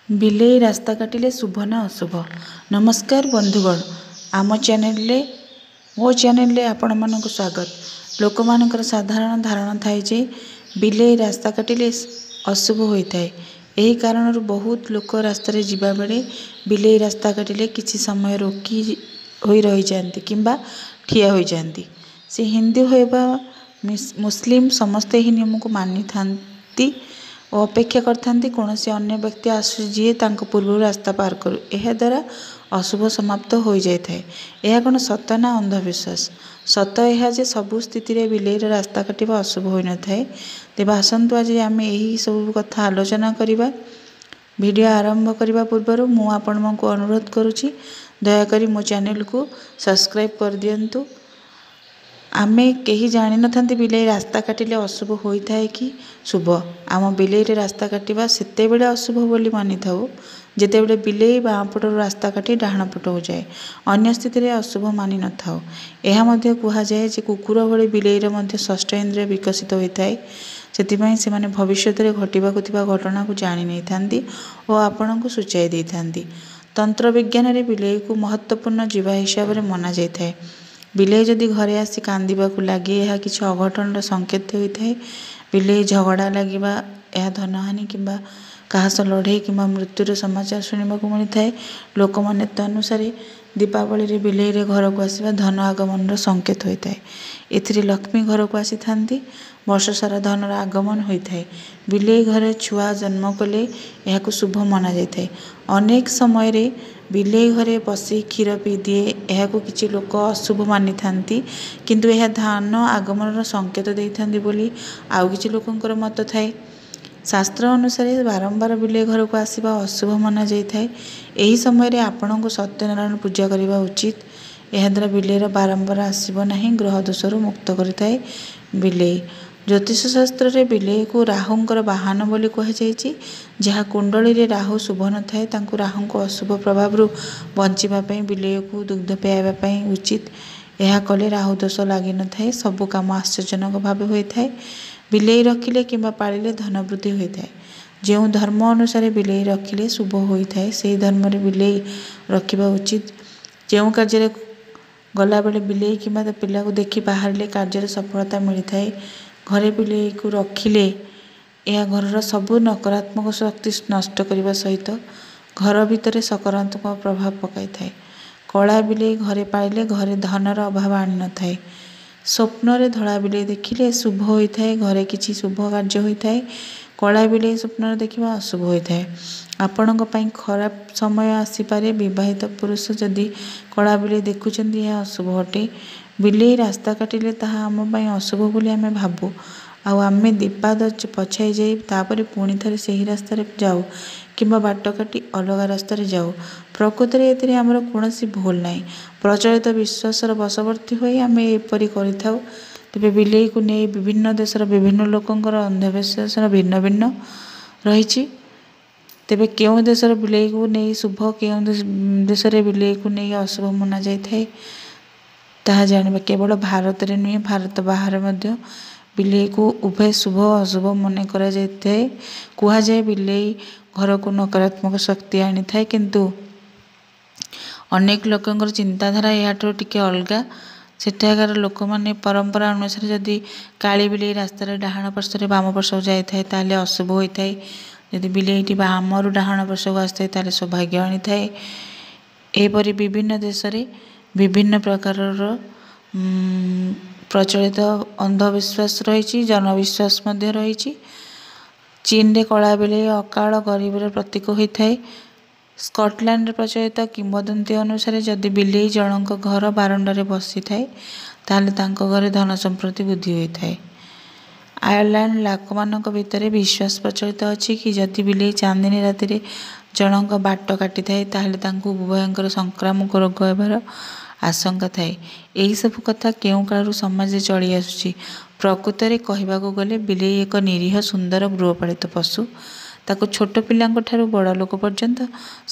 ବିଲେଇ ରାସ୍ତା କାଟିଲେ ଶୁଭ ନା ଅଶୁଭ? ନମସ୍କାର ବନ୍ଧୁଗଣ, ଆମ ଚ୍ୟାନେଲରେ ମୋ ଚ୍ୟାନେଲରେ ଆପଣମାନଙ୍କୁ ସ୍ୱାଗତ। ଲୋକମାନଙ୍କର ସାଧାରଣ ଧାରଣା ଥାଏ ଯେ ବିଲେଇ ରାସ୍ତା କାଟିଲେ ଅଶୁଭ ହୋଇଥାଏ। ଏହି କାରଣରୁ ବହୁତ ଲୋକ ରାସ୍ତାରେ ଯିବାବେଳେ ବିଲେଇ ରାସ୍ତା କାଟିଲେ କିଛି ସମୟ ରୋକି ହୋଇ ରହିଯାଆନ୍ତି କିମ୍ବା ଠିଆ ହୋଇଯାଆନ୍ତି। ସେ ହିନ୍ଦୁ ହେଉ ବା ମୁସଲିମ ସମସ୍ତେ ଏହି ନିୟମକୁ ମାନିଥାନ୍ତି ଓ ଅପେକ୍ଷା କରିଥାନ୍ତି କୌଣସି ଅନ୍ୟ ବ୍ୟକ୍ତି ଆସୁ ଯିଏ ତାଙ୍କ ପୂର୍ବରୁ ରାସ୍ତା ପାର କରୁ। ଏହାଦ୍ୱାରା ଅଶୁଭ ସମାପ୍ତ ହୋଇଯାଇଥାଏ। ଏହା କ'ଣ ସତ ନା ଅନ୍ଧବିଶ୍ୱାସ? ସତ ଏହା ଯେ ସବୁ ସ୍ଥିତିରେ ବିଲେଇର ରାସ୍ତା କାଟିବା ଅଶୁଭ ହୋଇନଥାଏ। ତେବେ ଆସନ୍ତୁ ଆଜି ଆମେ ଏହି ସବୁ କଥା ଆଲୋଚନା କରିବା। ଭିଡ଼ିଓ ଆରମ୍ଭ କରିବା ପୂର୍ବରୁ ମୁଁ ଆପଣଙ୍କୁ ଅନୁରୋଧ କରୁଛି, ଦୟାକରି ମୋ ଚ୍ୟାନେଲକୁ ସବସ୍କ୍ରାଇବ୍ କରିଦିଅନ୍ତୁ। ଆମେ କେହି ଜାଣିନଥାନ୍ତି ବିଲେଇ ରାସ୍ତା କାଟିଲେ ଅଶୁଭ ହୋଇଥାଏ କି ଶୁଭ। ଆମ ବିଲେଇରେ ରାସ୍ତା କାଟିବା ସେତେବେଳେ ଅଶୁଭ ବୋଲି ମାନିଥାଉ ଯେତେବେଳେ ବିଲେଇ ବାଁ ପଟରୁ ରାସ୍ତା କାଟି ଡାହାଣ ପଟକୁ ଯାଏ। ଅନ୍ୟ ସ୍ଥିତିରେ ଅଶୁଭ ମାନି ନଥାଉ। ଏହା ମଧ୍ୟ କୁହାଯାଏ ଯେ କୁକୁର ଭଳି ବିଲେଇର ମଧ୍ୟ ଷଷ୍ଠ ଇନ୍ଦ୍ରିୟ ବିକଶିତ ହୋଇଥାଏ। ସେଥିପାଇଁ ସେମାନେ ଭବିଷ୍ୟତରେ ଘଟିବାକୁ ଥିବା ଘଟଣାକୁ ଜାଣି ନେଇଥାନ୍ତି ଓ ଆପଣଙ୍କୁ ସୂଚାଇ ଦେଇଥାନ୍ତି। ତନ୍ତ୍ର ବିଜ୍ଞାନରେ ବିଲେଇକୁ ମହତ୍ତ୍ୱପୂର୍ଣ୍ଣ ଜୀବ ହିସାବରେ ମନାଯାଇଥାଏ। ବିଲେଇ ଯଦି ଘରେ ଆସି କାନ୍ଦିବାକୁ ଲାଗେ ଏହା କିଛି ଅଘଟଣର ସଂକେତ ହୋଇଥାଏ। ବିଲେଇ ଝଗଡ଼ା ଲାଗିବା ଏହା ଧନହାନି କିମ୍ବା କାହା ସହ ଲଢ଼େଇ କିମ୍ବା ମୃତ୍ୟୁର ସମାଚାର ଶୁଣିବାକୁ ମିଳିଥାଏ। ଲୋକମାନ୍ୟତା ଅନୁସାରେ ଦୀପାବଳିରେ ବିଲେଇରେ ଘରକୁ ଆସିବା ଧନ ଆଗମନର ସଂକେତ ହୋଇଥାଏ। ଏଥିରେ ଲକ୍ଷ୍ମୀ ଘରକୁ ଆସିଥାନ୍ତି। ବର୍ଷସାରା ଧନର ଆଗମନ ହୋଇଥାଏ। ବିଲେଇ ଘରେ ଛୁଆ ଜନ୍ମ କଲେ ଏହାକୁ ଶୁଭ ମନାଯାଇଥାଏ। ଅନେକ ସମୟରେ ବିଲେଇ ଘରେ ପଶି କ୍ଷୀର ପିଇଦିଏ ଏହାକୁ କିଛି ଲୋକ ଅଶୁଭ ମାନିଥାନ୍ତି, କିନ୍ତୁ ଏହା ଧନ ଆଗମନର ସଂକେତ ଦେଇଥାନ୍ତି ବୋଲି ଆଉ କିଛି ଲୋକଙ୍କର ମତ ଥାଏ। ଶାସ୍ତ୍ର ଅନୁସାରେ ବାରମ୍ବାର ବିଲେଇ ଘରକୁ ଆସିବା ଅଶୁଭ ମନାଯାଇଥାଏ। ଏହି ସମୟରେ ଆପଣଙ୍କୁ ସତ୍ୟନାରାୟଣ ପୂଜା କରିବା ଉଚିତ। ଏହାଦ୍ୱାରା ବିଲେଇର ବାରମ୍ବାର ଆସିବ ନାହିଁ, ଗ୍ରହ ଦୋଷରୁ ମୁକ୍ତ କରିଥାଏ। ବିଲେଇ ଜ୍ୟୋତିଷ ଶାସ୍ତ୍ରରେ ବିଲେଇକୁ ରାହୁଙ୍କର ବାହନ ବୋଲି କୁହାଯାଇଛି। ଯାହା କୁଣ୍ଡଳୀରେ ରାହୁ ଶୁଭ ନଥାଏ ତାଙ୍କୁ ରାହୁଙ୍କ ଅଶୁଭ ପ୍ରଭାବରୁ ବଞ୍ଚିବା ପାଇଁ ବିଲେଇକୁ ଦୁଗ୍ଧ ପିଆଇବା ପାଇଁ ଉଚିତ। ଏହା କଲେ ରାହୁ ଦୋଷ ଲାଗିନଥାଏ। ସବୁ କାମ ଆଶ୍ଚର୍ଯ୍ୟଜନକ ଭାବେ ହୋଇଥାଏ। ବିଲେଇ ରଖିଲେ କିମ୍ବା ପାଳିଲେ ଧନ ବୃଦ୍ଧି ହୋଇଥାଏ। ଯେଉଁ ଧର୍ମ ଅନୁସାରେ ବିଲେଇ ରଖିଲେ ଶୁଭ ହୋଇଥାଏ ସେହି ଧର୍ମରେ ବିଲେଇ ରଖିବା ଉଚିତ। ଯେଉଁ କାର୍ଯ୍ୟରେ ଗଲାବେଳେ ବିଲେଇ କିମ୍ବା ତା ପିଲାକୁ ଦେଖି ବାହାରିଲେ କାର୍ଯ୍ୟରେ ସଫଳତା ମିଳିଥାଏ। ଘରେ ବିଲେଇକୁ ରଖିଲେ ଏହା ଘରର ସବୁ ନକାରାତ୍ମକ ଶକ୍ତି ନଷ୍ଟ କରିବା ସହିତ ଘର ଭିତରେ ସକାରାତ୍ମକ ପ୍ରଭାବ ପକାଇଥାଏ। କଳା ବିଲେଇ ଘରେ ପାଳିଲେ ଘରେ ଧନର ଅଭାବ ଆଣିନଥାଏ। ସ୍ୱପ୍ନରେ ଧଳା ବିଲେଇ ଦେଖିଲେ ଶୁଭ ହୋଇଥାଏ। ଘରେ କିଛି ଶୁଭ କାର୍ଯ୍ୟ ହୋଇଥାଏ। କଳା ବିଲେଇ ସ୍ୱପ୍ନରେ ଦେଖିବା ଅଶୁଭ ହୋଇଥାଏ। ଆପଣଙ୍କ ପାଇଁ ଖରାପ ସମୟ ଆସିପାରେ। ବିବାହିତ ପୁରୁଷ ଯଦି କଳା ବିଲେଇ ଦେଖୁଛନ୍ତି ଏହା ଅଶୁଭ ଅଟେ। ବିଲେଇ ରାସ୍ତା କାଟିଲେ ତାହା ଆମ ପାଇଁ ଅଶୁଭ ବୋଲି ଆମେ ଭାବୁ ଆଉ ଆମେ ଦିପାଦ ପଛାଇ ଯାଇ ତାପରେ ପୁଣି ଥରେ ସେହି ରାସ୍ତାରେ ଯାଉ କିମ୍ବା ବାଟ କାଟି ଅଲଗା ରାସ୍ତାରେ ଯାଉ। ପ୍ରକୃତରେ ଏଥିରେ ଆମର କୌଣସି ଭୁଲ ନାହିଁ। ପ୍ରଚଳିତ ବିଶ୍ୱାସର ବଶବର୍ତ୍ତୀ ହୋଇ ଆମେ ଏପରି କରିଥାଉ। ତେବେ ବିଲେଇକୁ ନେଇ ବିଭିନ୍ନ ଦେଶର ବିଭିନ୍ନ ଲୋକଙ୍କର ଅନ୍ଧବିଶ୍ୱାସର ଭିନ୍ନ ଭିନ୍ନ ରହିଛି। ତେବେ କେଉଁ ଦେଶର ବିଲେଇକୁ ନେଇ ଶୁଭ, କେଉଁ ଦେଶରେ ବିଲେଇକୁ ନେଇ ଅଶୁଭ ମନାଯାଇଥାଏ ତାହା ଜାଣିବା। କେବଳ ଭାରତରେ ନୁହେଁ, ଭାରତ ବାହାରେ ମଧ୍ୟ ବିଲେଇକୁ ଉଭୟ ଶୁଭ ଓ ଅଶୁଭ ମନେ କରାଯାଇଥାଏ। କୁହାଯାଏ ବିଲେଇ ଘରକୁ ନକାରାତ୍ମକ ଶକ୍ତି ଆଣିଥାଏ, କିନ୍ତୁ ଅନେକ ଲୋକଙ୍କର ଚିନ୍ତାଧାରା ଏହାଠାରୁ ଟିକେ ଅଲଗା। ସେଠାକାର ଲୋକମାନେ ପରମ୍ପରା ଅନୁସାରେ ଯଦି କାଳି ବିଲେଇ ରାସ୍ତାରେ ଡାହାଣ ପାର୍ଶ୍ୱରେ ବାମ ପାର୍ଶ୍ୱକୁ ଯାଇଥାଏ ତାହେଲେ ଅଶୁଭ ହୋଇଥାଏ। ଯଦି ବିଲେଇଟି ବାମରୁ ଡାହାଣ ପାର୍ଶ୍ୱକୁ ଆସିଥାଏ ତାହେଲେ ସୌଭାଗ୍ୟ ଆଣିଥାଏ। ଏହିପରି ବିଭିନ୍ନ ଦେଶରେ ବିଭିନ୍ନ ପ୍ରକାରର ପ୍ରଚଳିତ ଅନ୍ଧବିଶ୍ୱାସ ରହିଛି, ଜନବିଶ୍ୱାସ ମଧ୍ୟ ରହିଛି। ଚୀନରେ କଳା ବିଲେଇ ଅକାଳ ଗରିବର ପ୍ରତୀକ ହୋଇଥାଏ। ସ୍କଟଲ୍ୟାଣ୍ଡରେ ପ୍ରଚଳିତ କିମ୍ବଦନ୍ତୀ ଅନୁସାରେ ଯଦି ବିଲେଇ ଜଣଙ୍କ ଘର ବାରଣ୍ଡାରେ ବସିଥାଏ ତାହେଲେ ତାଙ୍କ ଘରେ ଧନ ସମ୍ପତ୍ତି ବୃଦ୍ଧି ହୋଇଥାଏ। ଆୟର୍ଲାଣ୍ଡ ଲୋକମାନଙ୍କ ଭିତରେ ବିଶ୍ୱାସ ପ୍ରଚଳିତ ଅଛି କି ଯଦି ବିଲେଇ ଚାନ୍ଦିନୀ ରାତିରେ ଜଣଙ୍କ ବାଟ କାଟିଥାଏ ତାହେଲେ ତାଙ୍କୁ ଉଭୟଙ୍କର ସଂକ୍ରାମକ ରୋଗ ହେବାର ଆଶଙ୍କା ଥାଏ। ଏହିସବୁ କଥା କେଉଁ କାଳରୁ ସମାଜରେ ଚଳି ଆସୁଛି। ପ୍ରକୃତରେ କହିବାକୁ ଗଲେ ବିଲେଇ ଏକ ନିରୀହ ସୁନ୍ଦର ଗୃହପାଳିତ ପଶୁ। ତାକୁ ଛୋଟ ପିଲାଙ୍କ ଠାରୁ ବଡ଼ ଲୋକ ପର୍ଯ୍ୟନ୍ତ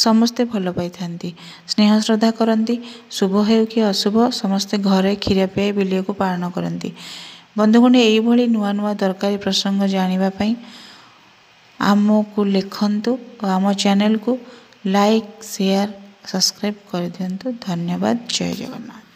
ସମସ୍ତେ ଭଲ ପାଇଥାନ୍ତି, ସ୍ନେହ ଶ୍ରଦ୍ଧା କରନ୍ତି। ଶୁଭ ହେଉ କି ଅଶୁଭ ସମସ୍ତେ ଘରେ କ୍ଷୀର ପିଆଇ ବିଲେଇକୁ ପାଳନ କରନ୍ତି। ବନ୍ଧୁଗଣ, ଏହିଭଳି ନୂଆ ନୂଆ ଦରକାରୀ ପ୍ରସଙ୍ଗ ଜାଣିବା ପାଇଁ आमको लिखंतु और आम चैनल को लाइक शेयर सब्सक्राइब कर दिंतु। धन्यवाद। जय जगन्नाथ।